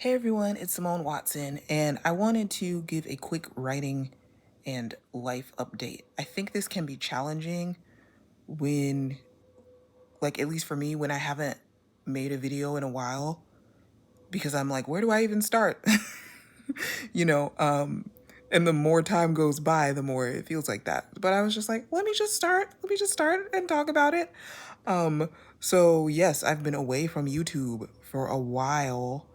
Hey everyone, it's Simone Watson, and I wanted to give a quick writing and life update. I think this can be challenging when, at least for me, when I haven't made a video in a while, because I'm like, where do I even start? you know, um, and the more time goes by, the more it feels like that. But I was just like, let me just start and talk about it. Um, so yes, I've been away from YouTube for a while.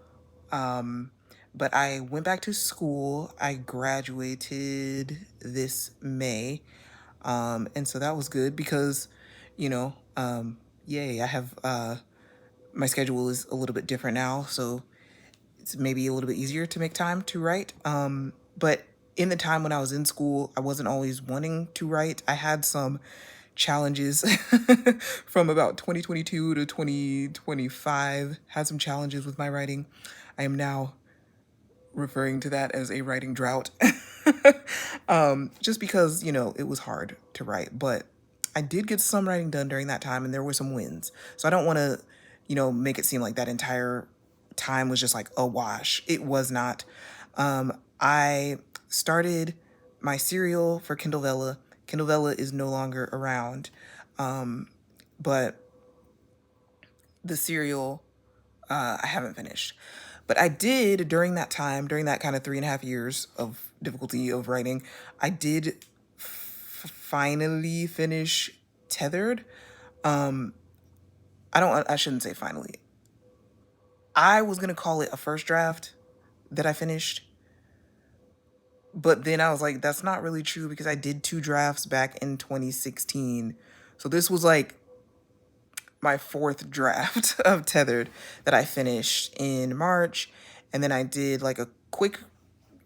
Um, but I went back to school. I graduated this May. And so that was good because, you know, yay, I have, my schedule is a little bit different now. So it's maybe a little bit easier to make time to write. But in the time when I was in school, I wasn't always wanting to write. I had some challenges from about 2022 to 2025, had some challenges with my writing. I am now referring to that as a writing drought. Just because, it was hard to write, but I did get some writing done during that time and there were some wins. So I don't want to, make it seem like that entire time was just like a wash. It was not. I started my serial for Kindle Vella. Kindle Vella is no longer around. But the serial I haven't finished. But I did during that time, during that kind of 3.5 years of difficulty of writing, I did finally finish Tethered. I shouldn't say finally. I was going to call it a first draft that I finished. But then I was like, that's not really true because I did two drafts back in 2016. So this was like my fourth draft of Tethered that I finished in March. And then I did like a quick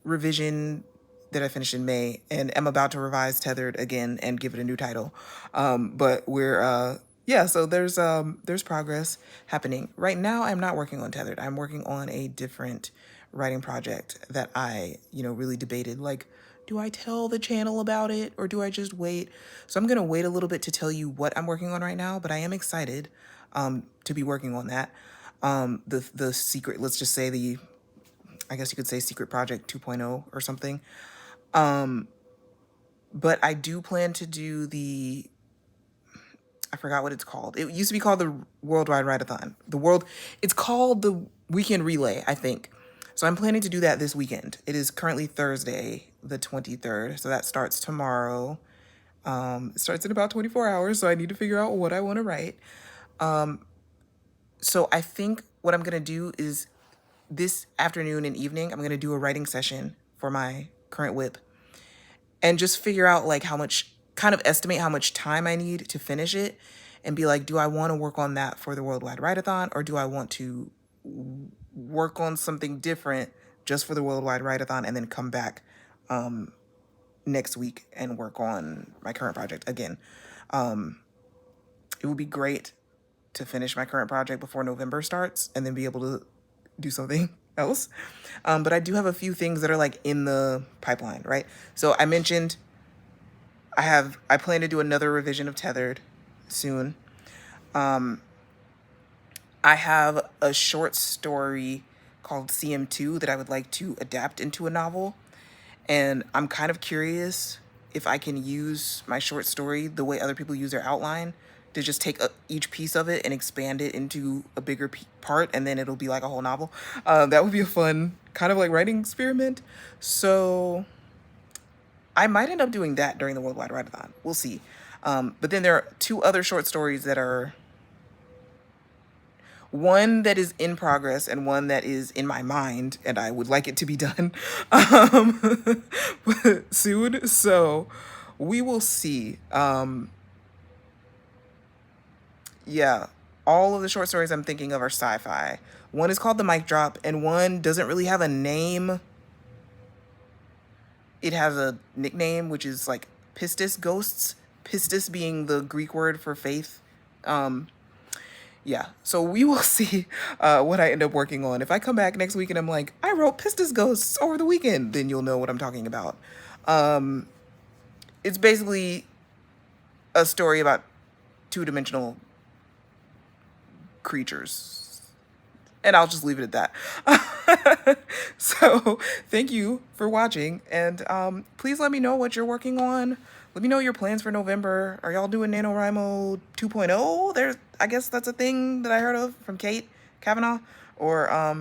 revision that I finished in May, and I'm about to revise Tethered again and give it a new title. But we're yeah, so there's progress happening. Right now I'm not working on Tethered. I'm working on a different writing project that I, really debated. Like, do I tell the channel about it or do I just wait? So I'm gonna wait a little bit to tell you what I'm working on right now, but I am excited to be working on that. The secret, let's just say I guess you could say Secret Project 2.0 or something. But I do plan to do I forgot what it's called. It used to be called the Worldwide Write-A-thon. It's called the Weekend Relay, I think. So I'm planning to do that this weekend. It is currently Thursday, the 23rd. So that starts tomorrow. It starts in about 24 hours. So I need to figure out what I want to write. So I think what I'm going to do is this afternoon and evening, I'm going to do a writing session for my current whip and just figure out like kind of estimate how much time I need to finish it and be like, do I want to work on that for the Worldwide Write-A-thon or do I want to work on something different just for the Worldwide Write-A-thon and then come back next week and work on my current project again. It would be great to finish my current project before November starts and then be able to do something else. But I do have a few things that are like in the pipeline, right? So I mentioned I plan to do another revision of Tethered soon. I have a short story called CM2 that I would like to adapt into a novel. And I'm kind of curious if I can use my short story the way other people use their outline to just take each piece of it and expand it into a bigger part, and then it'll be like a whole novel. That would be a fun kind of like writing experiment. So I might end up doing that during the Worldwide Write-A-thon. We'll see. But then there are two other short stories that are one that is in progress and one that is in my mind, and I would like it to be done soon. So we will see. Yeah, all of the short stories I'm thinking of are sci-fi. One is called The Mic Drop, and one doesn't really have a name. It has a nickname, which is like Pistis Ghosts. Pistis being the Greek word for faith. Yeah, so we will see what I end up working on. If I come back next week and I'm like, I wrote Pistis Ghosts over the weekend, then you'll know what I'm talking about. It's basically a story about two-dimensional creatures. And I'll just leave it at that. So thank you for watching, and please let me know what you're working on. Let me know your plans for November. Are y'all doing NaNoWriMo 2.0? There's, I guess that's a thing that I heard of from Kate Kavanaugh. Or are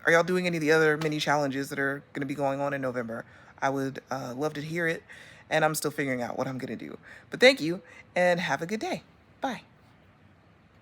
y'all doing any of the other mini challenges that are going to be going on in November? I would love to hear it, and I'm still figuring out what I'm going to do. But thank you, and have a good day. Bye.